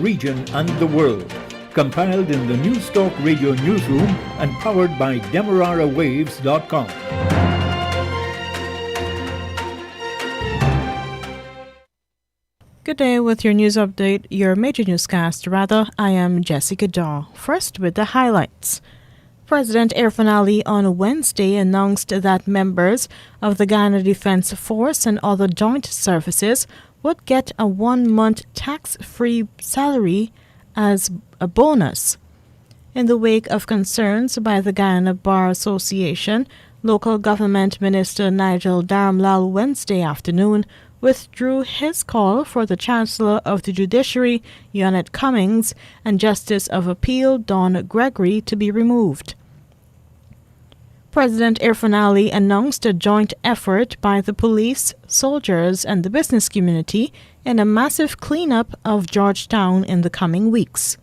region and the world. Compiled in the News Talk Radio newsroom and powered by DemeraraWaves.com. Good day with your news update, your major newscast. I am Jessica Daw. First with the highlights. President Irfaan Ali on Wednesday announced that members of the Guyana Defense Force and other joint services would get a 1-month tax-free salary as a bonus. In the wake of concerns by the Guyana Bar Association, local government minister Nigel Dharamlal Wednesday afternoon withdrew his call for the Chancellor of the Judiciary, Yonette Cummings, and Justice of Appeal, Don Gregory, to be removed. President Irfaan Ali announced a joint effort by the police, soldiers, and the business community in a massive cleanup of Georgetown in the coming weeks.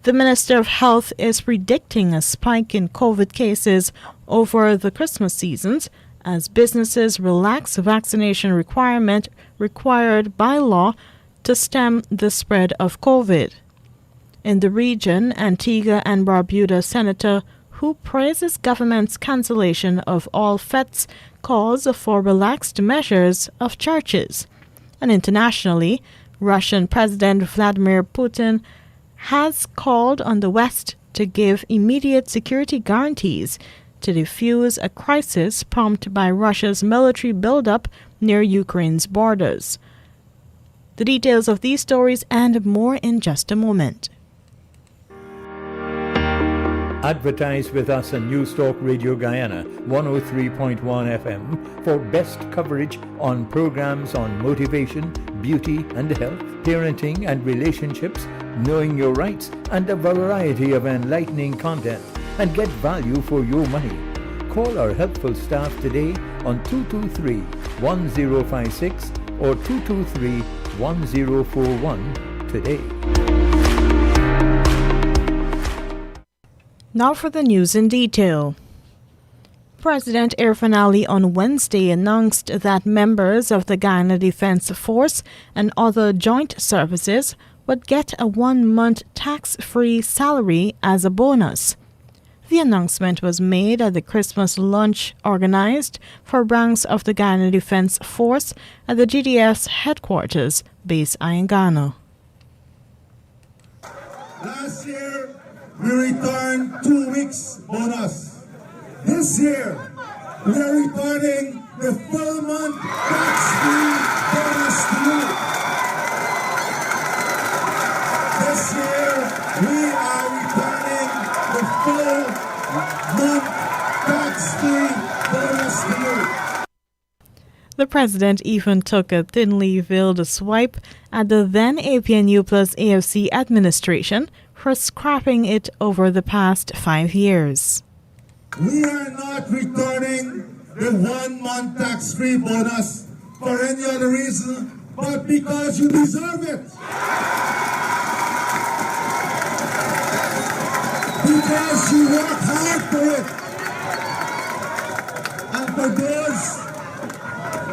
The Minister of Health is predicting a spike in COVID cases over the Christmas seasons as businesses relax vaccination requirement required by law to stem the spread of COVID. In the region, Antigua and Barbuda Senator who praises government's cancellation of all fetes calls for relaxed measures of churches. And internationally, Russian President Vladimir Putin has called on the West to give immediate security guarantees to defuse a crisis prompted by Russia's military buildup near Ukraine's borders. The details of these stories and more in just a moment. Advertise with us on News Talk Radio Guyana 103.1 FM for best coverage on programs on motivation, beauty and health, parenting and relationships, knowing your rights, and a variety of enlightening content, and get value for your money. Call our helpful staff today on 223-1056 or 223-1041 today. Now for the news in detail. President Irfaan Ali on Wednesday announced that members of the Guyana Defense Force and other joint services would get a 1-month tax-free salary as a bonus. The announcement was made at the Christmas lunch organized for ranks of the Guyana Defense Force at the GDF's headquarters, base in Ghana. Last year, we returned 2 weeks bonus. This year, we are returning the full month tax-free bonus to you. This year, we are returning the full month tax-free bonus to you. The president even took a thinly veiled swipe at the then APNU plus AFC administration for scrapping it over the past 5 years. We are not returning the 1-month tax-free bonus for any other reason but because you deserve it. Because you work hard for it.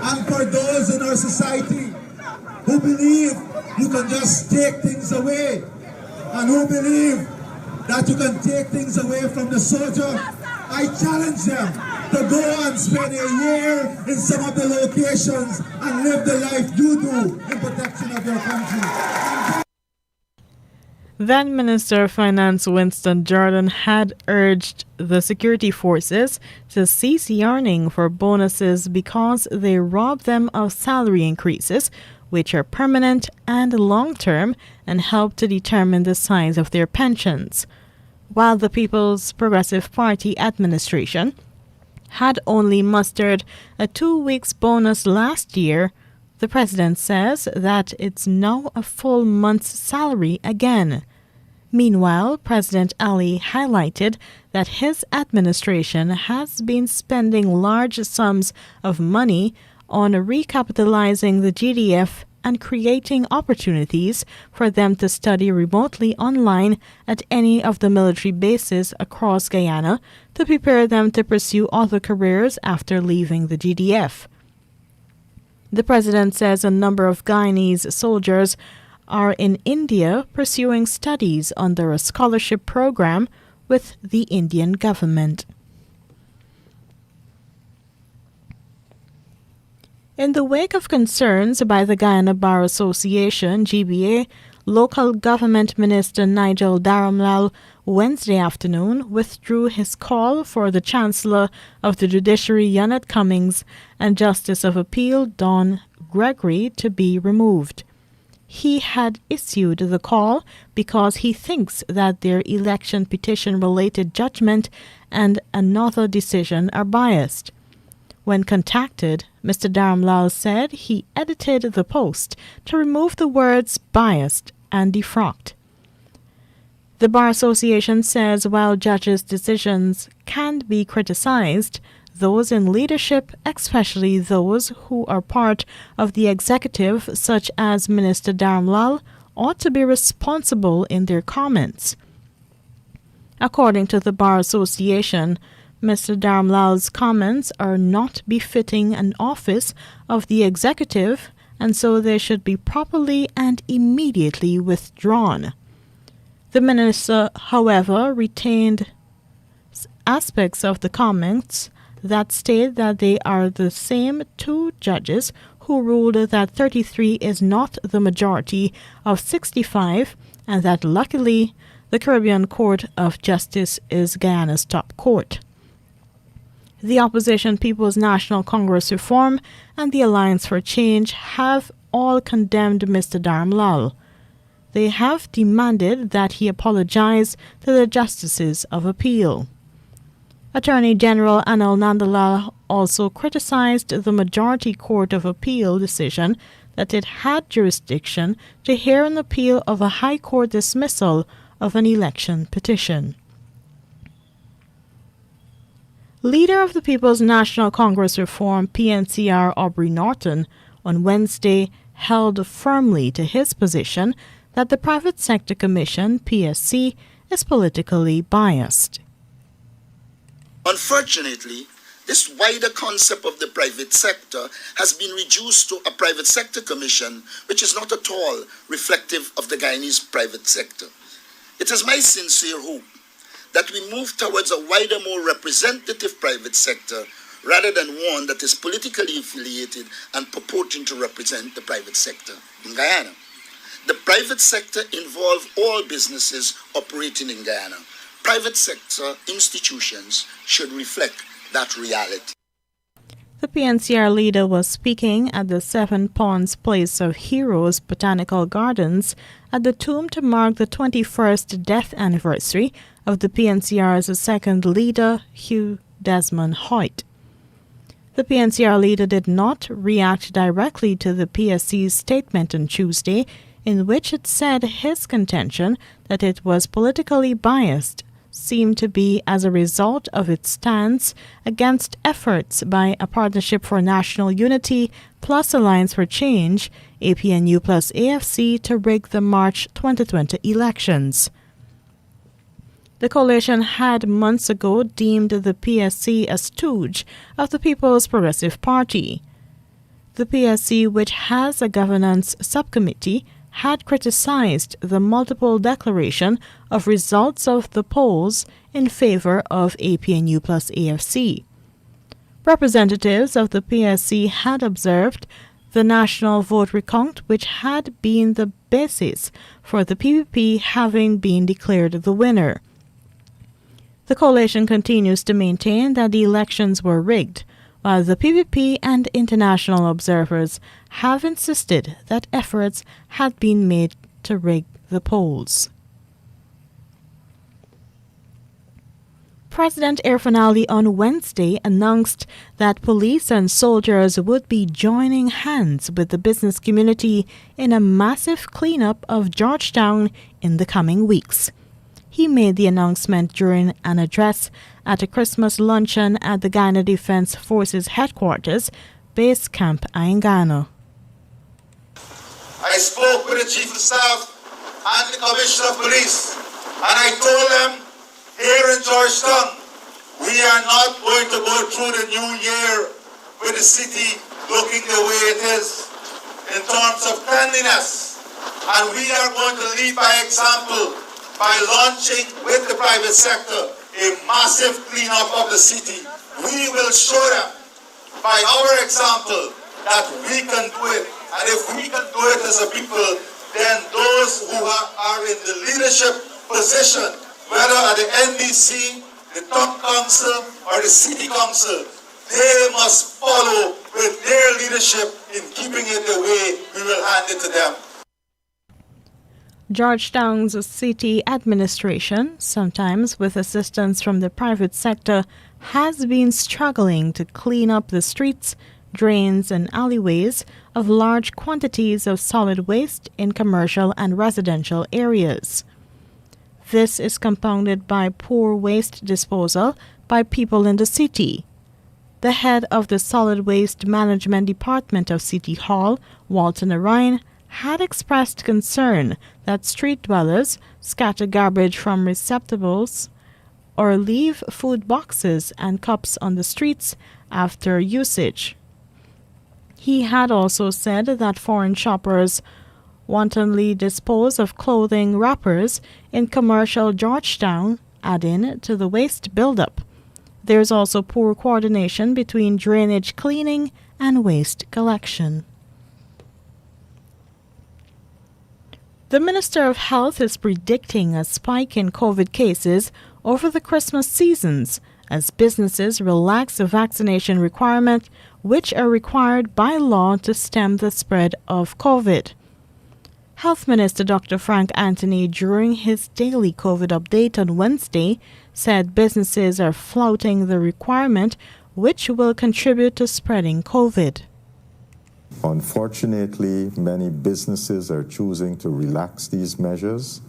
And for those in our society who believe you can just take things away, and who believe that you can take things away from the soldier, I challenge them to go and spend a year in some of the locations and live the life you do in protection of your country. Then Minister of Finance Winston Jordan had urged the security forces to cease yearning for bonuses because they rob them of salary increases, which are permanent and long-term and help to determine the size of their pensions. While the People's Progressive Party administration had only mustered a 2 weeks bonus last year, the president says that it's now a full month's salary again. Meanwhile, President Ali highlighted that his administration has been spending large sums of money on recapitalizing the GDF and creating opportunities for them to study remotely online at any of the military bases across Guyana to prepare them to pursue other careers after leaving the GDF. The president says a number of Guyanese soldiers are in India pursuing studies under a scholarship program with the Indian government. In the wake of concerns by the Guyana Bar Association, GBA, Local Government Minister Nigel Dharamlal Wednesday afternoon withdrew his call for the Chancellor of the Judiciary Yonette Cummings and Justice of Appeal Don Gregory to be removed. He had issued the call because he thinks that their election petition-related judgment and another decision are biased. When contacted, Mr. Dharamlal said he edited the post to remove the words biased and defrocked. The Bar Association says while judges' decisions can be criticized, those in leadership, especially those who are part of the executive, such as Minister Dharamlal, ought to be responsible in their comments. According to the Bar Association, Mr. Dharamlal's comments are not befitting an office of the executive, and so they should be properly and immediately withdrawn. The minister, however, retained aspects of the comments that state that they are the same two judges who ruled that 33 is not the majority of 65 and that luckily the Caribbean Court of Justice is Guyana's top court. The opposition People's National Congress Reform and the Alliance for Change have all condemned Mr. Dharamlal. They have demanded that he apologize to the Justices of Appeal. Attorney General Anil Nandalal also criticized the Majority Court of Appeal decision that it had jurisdiction to hear an appeal of a High Court dismissal of an election petition. Leader of the People's National Congress Reform, PNCR Aubrey Norton, on Wednesday held firmly to his position that the Private Sector Commission, PSC, is politically biased. Unfortunately, this wider concept of the private sector has been reduced to a private sector commission, which is not at all reflective of the Guyanese private sector. It is my sincere hope that we move towards a wider, more representative private sector rather than one that is politically affiliated and purporting to represent the private sector in Guyana. The private sector involves all businesses operating in Guyana. Private sector institutions should reflect that reality. The PNCR leader was speaking at the Seven Ponds Place of Heroes Botanical Gardens at the tomb to mark the 21st death anniversary of the PNCR's second leader, Hugh Desmond Hoyt. The PNCR leader did not react directly to the PSC's statement on Tuesday, in which it said his contention that it was politically biased seemed to be as a result of its stance against efforts by a Partnership for National Unity plus Alliance for Change, APNU plus AFC, to rig the March 2020 elections. The coalition had months ago deemed the PSC a stooge of the People's Progressive Party. The PSC, which has a governance subcommittee, had criticized the multiple declaration of results of the polls in favor of APNU plus AFC. Representatives of the PSC had observed the national vote recount, which had been the basis for the PPP having been declared the winner. The coalition continues to maintain that the elections were rigged, while the PPP and international observers have insisted that efforts had been made to rig the polls. President Irfaan Ali on Wednesday announced that police and soldiers would be joining hands with the business community in a massive cleanup of Georgetown in the coming weeks. He made the announcement during an address at a Christmas luncheon at the Guyana Defense Forces headquarters, Base Camp Aingana. I spoke with the Chief of Staff and the Commissioner of Police, and I told them, here in Georgetown, we are not going to go through the new year with the city looking the way it is in terms of cleanliness, And we are going to lead by example by launching with the private sector a massive cleanup of the city. We will show them by our example that we can do it. And if we can do it as a people, then those who are in the leadership position, whether at the NDC, the town council, or the city council, they must follow with their leadership in keeping it the way we will hand it to them. Georgetown's city administration, sometimes with assistance from the private sector, has been struggling to clean up the streets, drains, and alleyways of large quantities of solid waste in commercial and residential areas. This is compounded by poor waste disposal by people in the city. The head of the Solid Waste Management Department of City Hall, Walton Orion, had expressed concern that street dwellers scatter garbage from receptacles or leave food boxes and cups on the streets after usage. He had also said that foreign shoppers wantonly dispose of clothing wrappers in commercial Georgetown, adding to the waste buildup. There's also poor coordination between drainage cleaning and waste collection. The Minister of Health is predicting a spike in COVID cases over the Christmas seasons as businesses relax the vaccination requirement, which are required by law to stem the spread of COVID. Health Minister Dr. Frank Anthony, during his daily COVID update on Wednesday, said businesses are flouting the requirement, which will contribute to spreading COVID. Unfortunately, many businesses are choosing to relax these measures,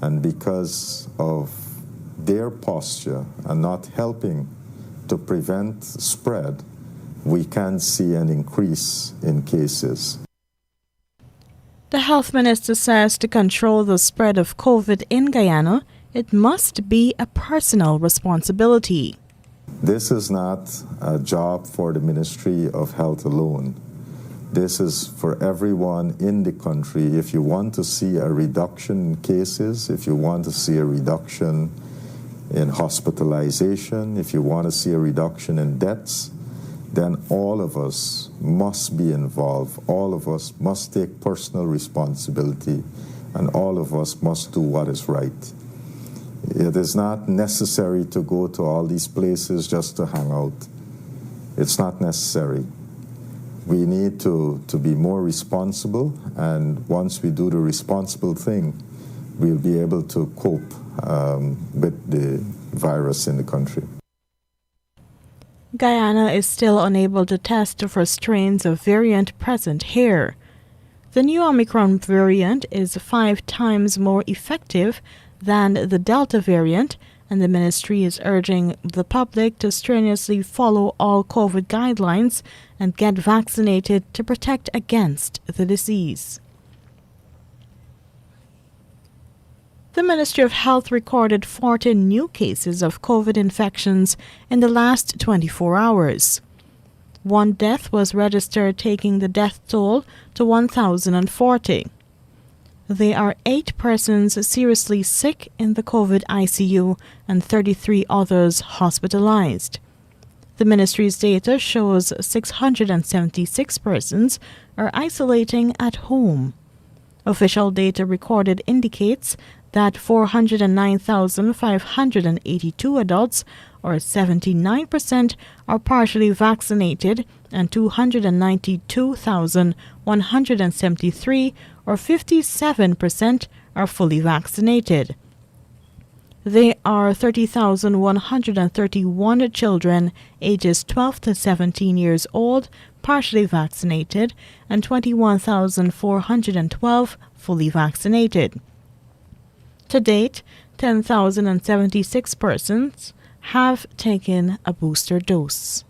and because of their posture and not helping to prevent spread, we can see an increase in cases. The health minister says to control the spread of COVID in Guyana, it must be a personal responsibility. This is not a job for the Ministry of Health alone. This is for everyone in the country. If you want to see a reduction in cases, if you want to see a reduction in hospitalization, if you want to see a reduction in deaths, then all of us must be involved. All of us must take personal responsibility, and all of us must do what is right. It is not necessary to go to all these places just to hang out. It's not necessary. We need to be more responsible, and once we do the responsible thing, we'll be able to cope with the virus in the country. Guyana is still unable to test for strains of variant present here. The new Omicron variant is 5 times more effective than the Delta variant, and the ministry is urging the public to strenuously follow all COVID guidelines and get vaccinated to protect against the disease. The Ministry of Health recorded 40 new cases of COVID infections in the last 24 hours. 1 death was registered, taking the death toll to 1,040. There are 8 persons seriously sick in the COVID ICU and 33 others hospitalized. The ministry's data shows 676 persons are isolating at home. Official data recorded indicates that 409,582 adults, or 79%, are partially vaccinated, and 292,173, or 57%, are fully vaccinated. There are 30,131 children ages 12 to 17 years old partially vaccinated, and 21,412 fully vaccinated. To date, 10,076 persons have taken a booster dose.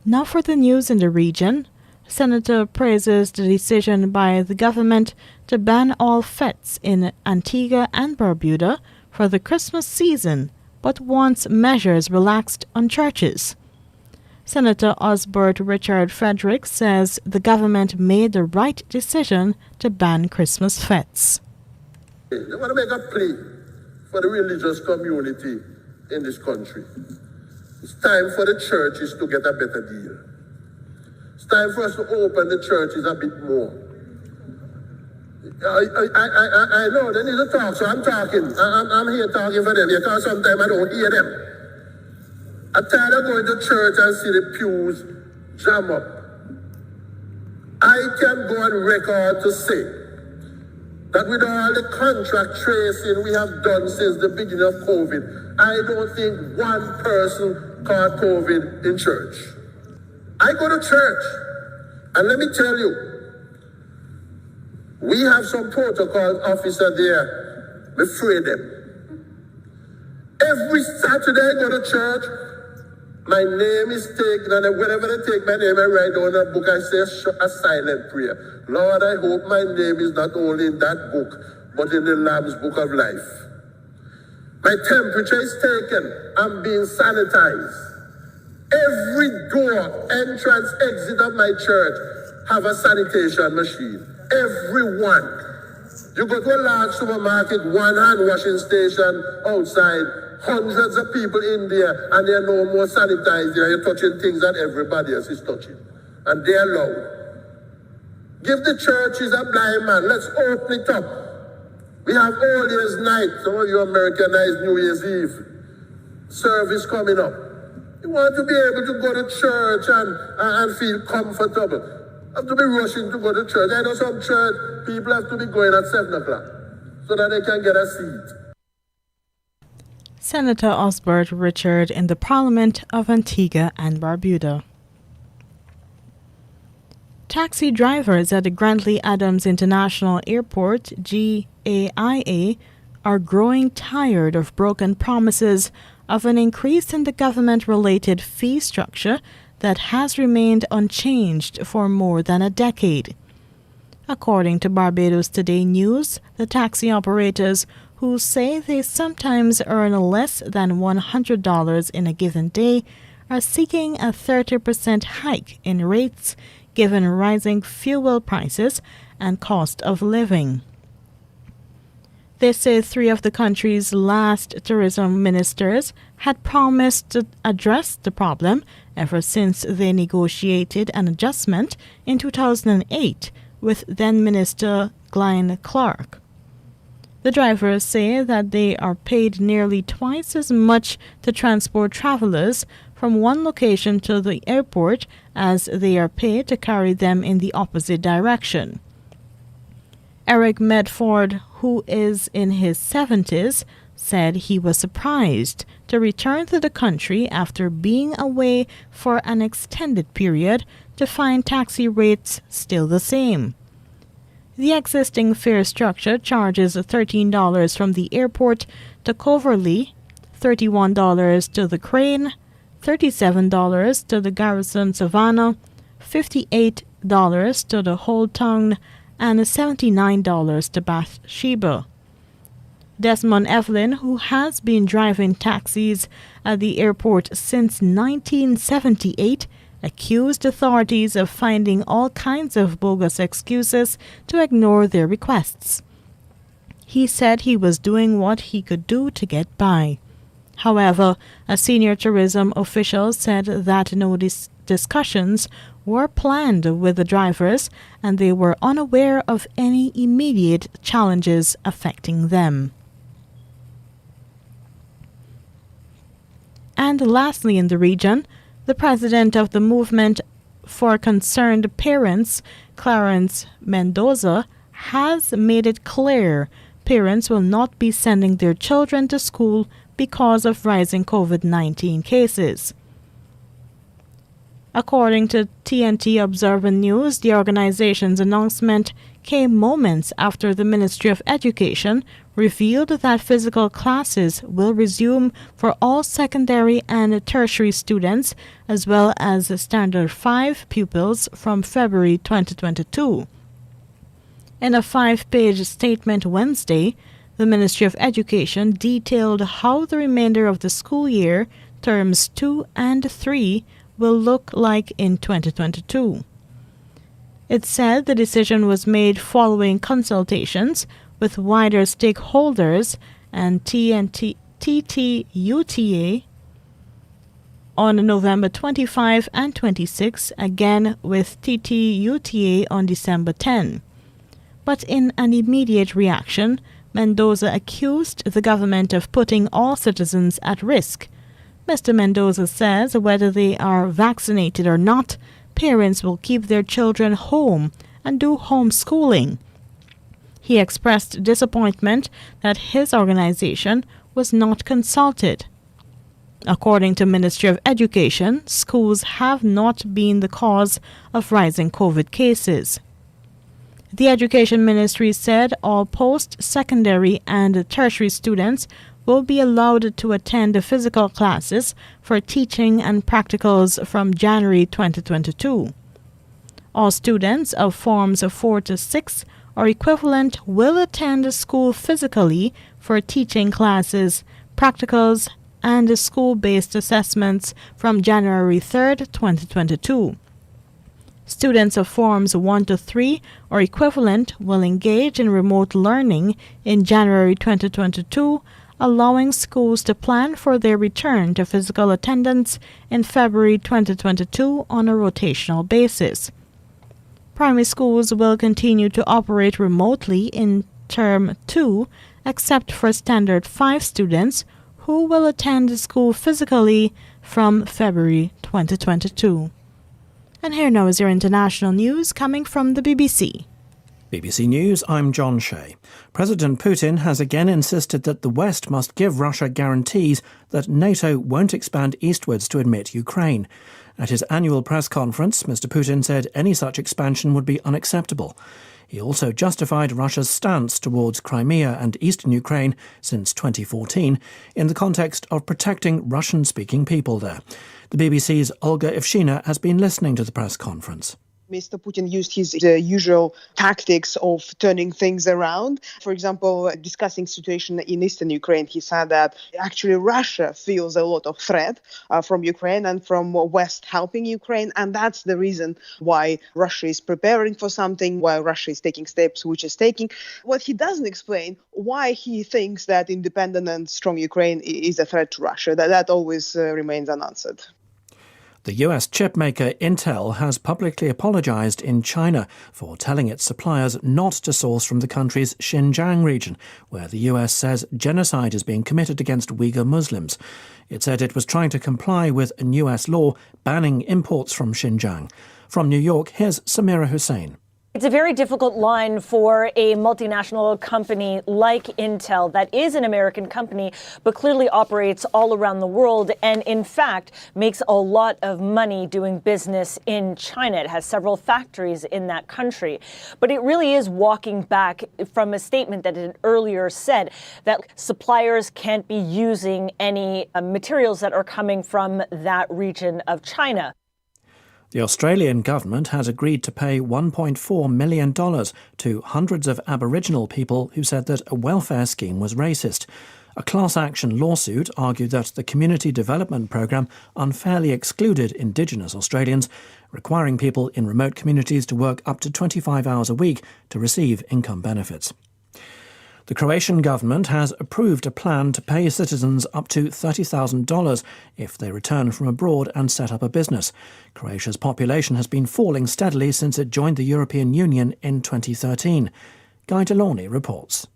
Now for the news in the region. Senator praises the decision by the government to ban all fetes in Antigua and Barbuda for the Christmas season, but wants measures relaxed on churches. Senator Osbert Richard Frederick says the government made the right decision to ban Christmas fetes. They want to make a plea for the religious community in this country. It's time for the churches to get a better deal. It's time for us to open the churches a bit more. I know they need to talk, so I'm talking. I'm here talking for them because sometimes I don't hear them. I'm tired of going to church and see the pews jam up. I can go on record to say that with all the contract tracing we have done since the beginning of COVID, I don't think one person caught COVID in church. I go to church, and let me tell you, we have some protocol officer there. We free them. Every Saturday I go to church, my name is taken, and whenever they take my name, I write down a book. I say a silent prayer. Lord, I hope my name is not only in that book, but in the Lamb's Book of Life. My temperature is taken. I'm being sanitized. Every door, entrance, exit of my church have a sanitation machine. Everyone. You go to a large supermarket, one hand washing station outside, hundreds of people in there, and they're no more sanitized there. You're touching things that everybody else is touching. And they're loud. Give the churches a blind man. Let's open it up. We have All Year's Night. Some of you Americanize New Year's Eve. Service coming up. You want to be able to go to church and feel comfortable. Have to be rushing to go to church. I know some church people have to be going at 7 o'clock so that they can get a seat. Senator Osbert Richard in the Parliament of Antigua and Barbuda. Taxi drivers at the Grantley Adams International Airport, GAIA, are growing tired of broken promises of an increase in the government-related fee structure that has remained unchanged for more than a decade. According to Barbados Today News, the taxi operators, who say they sometimes earn less than $100 in a given day, are seeking a 30% hike in rates given rising fuel prices and cost of living. They say 3 of the country's last tourism ministers had promised to address the problem ever since they negotiated an adjustment in 2008 with then-Minister Glenn Clark. The drivers say that they are paid nearly twice as much to transport travelers from one location to the airport as they are paid to carry them in the opposite direction. Eric Medford, who is in his 70s, said he was surprised to return to the country after being away for an extended period to find taxi rates still the same. The existing fare structure charges $13 from the airport to Coverley, $31 to the Crane, $37 to the Garrison Savannah, $58 to the Old Town, and $79 to Bathsheba. Desmond Evelyn, who has been driving taxis at the airport since 1978, accused authorities of finding all kinds of bogus excuses to ignore their requests. He said he was doing what he could do to get by. However, a senior tourism official said that no discussions were planned with the drivers and they were unaware of any immediate challenges affecting them. And lastly in the region, the president of the Movement for Concerned Parents, Clarence Mendoza, has made it clear parents will not be sending their children to school because of rising COVID-19 cases. According to TNT Observer News, the organization's announcement came moments after the Ministry of Education revealed that physical classes will resume for all secondary and tertiary students as well as Standard 5 pupils from February 2022. In a 5-page statement Wednesday, the Ministry of Education detailed how the remainder of the school year, terms 2 and 3, will look like in 2022. It said the decision was made following consultations with wider stakeholders and TTUTA on November 25 and 26, again with TTUTA on December 10. But in an immediate reaction, Mendoza accused the government of putting all citizens at risk. Mr. Mendoza says whether they are vaccinated or not, parents will keep their children home and do homeschooling. He expressed disappointment that his organization was not consulted. According to Ministry of Education, schools have not been the cause of rising COVID cases. The Education Ministry said all post-secondary and tertiary students will be allowed to attend the physical classes for teaching and practicals from January 2022. All students of forms 4 to 6 or equivalent will attend school physically for teaching classes, practicals, and school-based assessments from January 3, 2022. Students of forms 1 to 3 or equivalent will engage in remote learning in January 2022, allowing schools to plan for their return to physical attendance in February 2022 on a rotational basis. Primary schools will continue to operate remotely in Term 2, except for Standard 5 students who will attend school physically from February 2022. And here now is your international news coming from the BBC. BBC News, I'm John Shea. President Putin has again insisted that the West must give Russia guarantees that NATO won't expand eastwards to admit Ukraine. At his annual press conference, Mr. Putin said any such expansion would be unacceptable. He also justified Russia's stance towards Crimea and eastern Ukraine since 2014 in the context of protecting Russian-speaking people there. The BBC's Olga Evshina has been listening to the press conference. Mr. Putin used his usual tactics of turning things around. For example, discussing situation in eastern Ukraine, he said that actually Russia feels a lot of threat from Ukraine and from West helping Ukraine. And that's the reason why Russia is preparing for something, why Russia is taking steps which is taking. What he doesn't explain, why he thinks that independent and strong Ukraine is a threat to Russia. That always remains unanswered. The US chipmaker Intel has publicly apologized in China for telling its suppliers not to source from the country's Xinjiang region, where the US says genocide is being committed against Uyghur Muslims. It said it was trying to comply with a US law banning imports from Xinjiang. From New York, here's Samira Hussain. It's a very difficult line for a multinational company like Intel that is an American company, but clearly operates all around the world and, in fact, makes a lot of money doing business in China. It has several factories in that country. But it really is walking back from a statement that it had earlier said that suppliers can't be using any materials that are coming from that region of China. The Australian government has agreed to pay $1.4 million to hundreds of Aboriginal people who said that a welfare scheme was racist. A class action lawsuit argued that the Community Development Programme unfairly excluded Indigenous Australians, requiring people in remote communities to work up to 25 hours a week to receive income benefits. The Croatian government has approved a plan to pay citizens up to $30,000 if they return from abroad and set up a business. Croatia's population has been falling steadily since it joined the European Union in 2013. Guy Delaunay reports.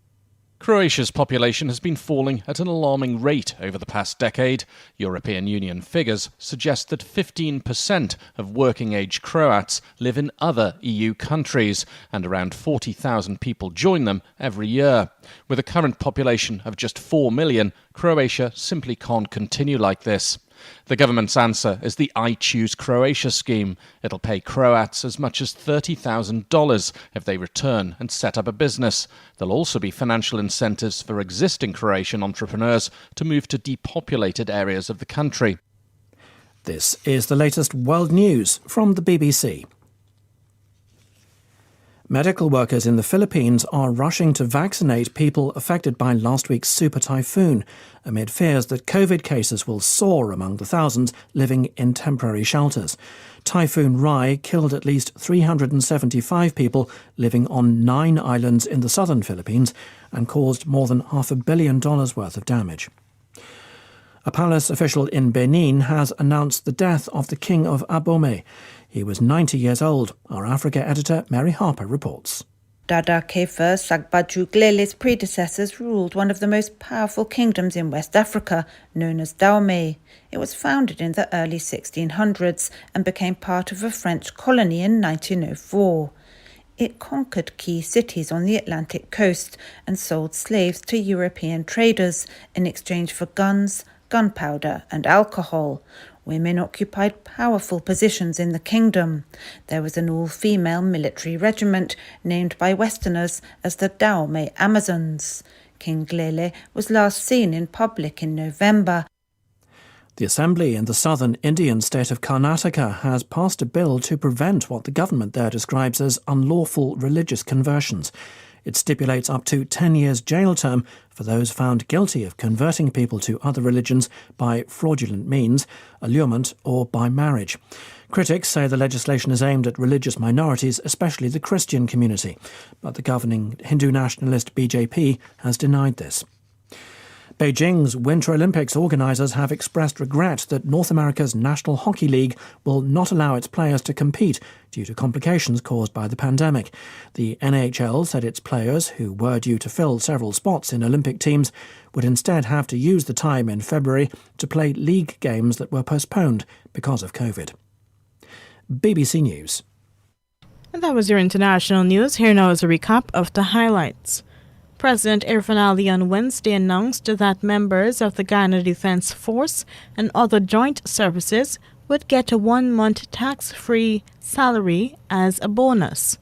Croatia's population has been falling at an alarming rate over the past decade. European Union figures suggest that 15% of working-age Croats live in other EU countries, and around 40,000 people join them every year. With a current population of just 4 million, Croatia simply can't continue like this. The government's answer is the I Choose Croatia scheme. It'll pay Croats as much as $30,000 if they return and set up a business. There'll also be financial incentives for existing Croatian entrepreneurs to move to depopulated areas of the country. This is the latest world news from the BBC. Medical workers in the Philippines are rushing to vaccinate people affected by last week's super typhoon, amid fears that COVID cases will soar among the thousands living in temporary shelters. Typhoon Rai killed at least 375 people living on 9 islands in the southern Philippines and caused more than $500 million worth of damage. A palace official in Benin has announced the death of the King of Abomey. He was 90 years old. Our Africa editor Mary Harper reports. Dada Kefa Sagbaju Glele's predecessors ruled one of the most powerful kingdoms in West Africa, known as Dahomey. It was founded in the early 1600s and became part of a French colony in 1904. It conquered key cities on the Atlantic coast and sold slaves to European traders in exchange for guns, gunpowder and alcohol. Women occupied powerful positions in the kingdom. There was an all-female military regiment named by Westerners as the Dahomey Amazons. King Glele was last seen in public in November. The Assembly in the southern Indian state of Karnataka has passed a bill to prevent what the government there describes as unlawful religious conversions. It stipulates up to 10 years jail term for those found guilty of converting people to other religions by fraudulent means, allurement or by marriage. Critics say the legislation is aimed at religious minorities, especially the Christian community, but the governing Hindu nationalist BJP has denied this. Beijing's Winter Olympics organisers have expressed regret that North America's National Hockey League will not allow its players to compete due to complications caused by the pandemic. The NHL said its players, who were due to fill several spots in Olympic teams, would instead have to use the time in February to play league games that were postponed because of COVID. BBC News. And that was your international news. Here now is a recap of the highlights. President Irfaan Ali on Wednesday announced that members of the Guyana Defence Force and other joint services would get a 1-month tax-free salary as a bonus.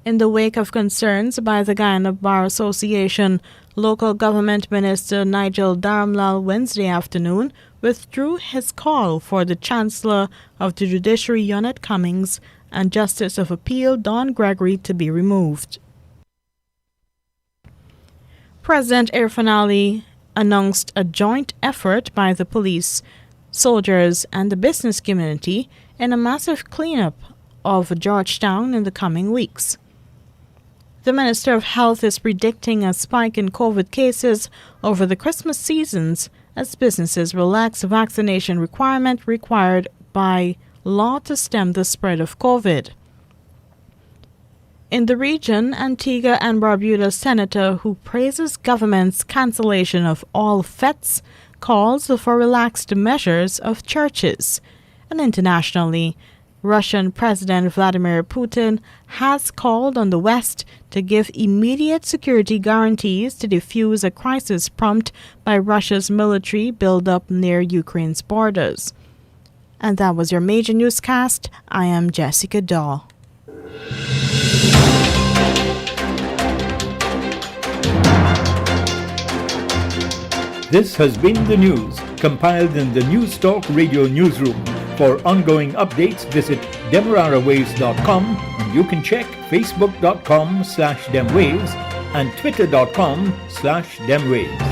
In the wake of concerns by the Guyana Bar Association, local government minister Nigel Dharamlal Wednesday afternoon withdrew his call for the Chancellor of the Judiciary Yonette Cummings and Justice of Appeal Don Gregory to be removed. President Irfaan Ali announced a joint effort by the police, soldiers and the business community in a massive cleanup of Georgetown in the coming weeks. The Minister of Health is predicting a spike in COVID cases over the Christmas seasons as businesses relax vaccination requirement required by law to stem the spread of COVID. In the region, Antigua and Barbuda senator who praises government's cancellation of all fetes calls for relaxed measures of churches. And internationally, Russian President Vladimir Putin has called on the West to give immediate security guarantees to defuse a crisis prompted by Russia's military buildup near Ukraine's borders. And that was your major newscast. I am Jessica Daw. This has been the news, compiled in the News Talk Radio newsroom. For ongoing updates, visit demerarawaves.com, and you can check facebook.com/demwaves and twitter.com/demwaves.